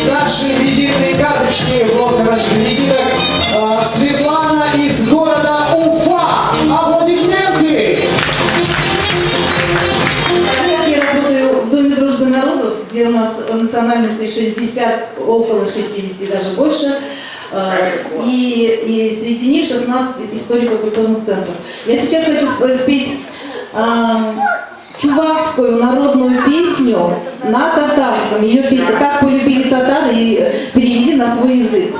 наши визитные карточки. Вот наших визиток. Светлана из города Уфа. Аплодисменты! Я работаю в Доме дружбы народов, где у нас национальности 60, около 60, даже больше. И среди них 16 историко-культурных центров. Я сейчас хочу спеть чувашскую народную песню на татарском. Ее так полюбили татары и перевели на свой язык.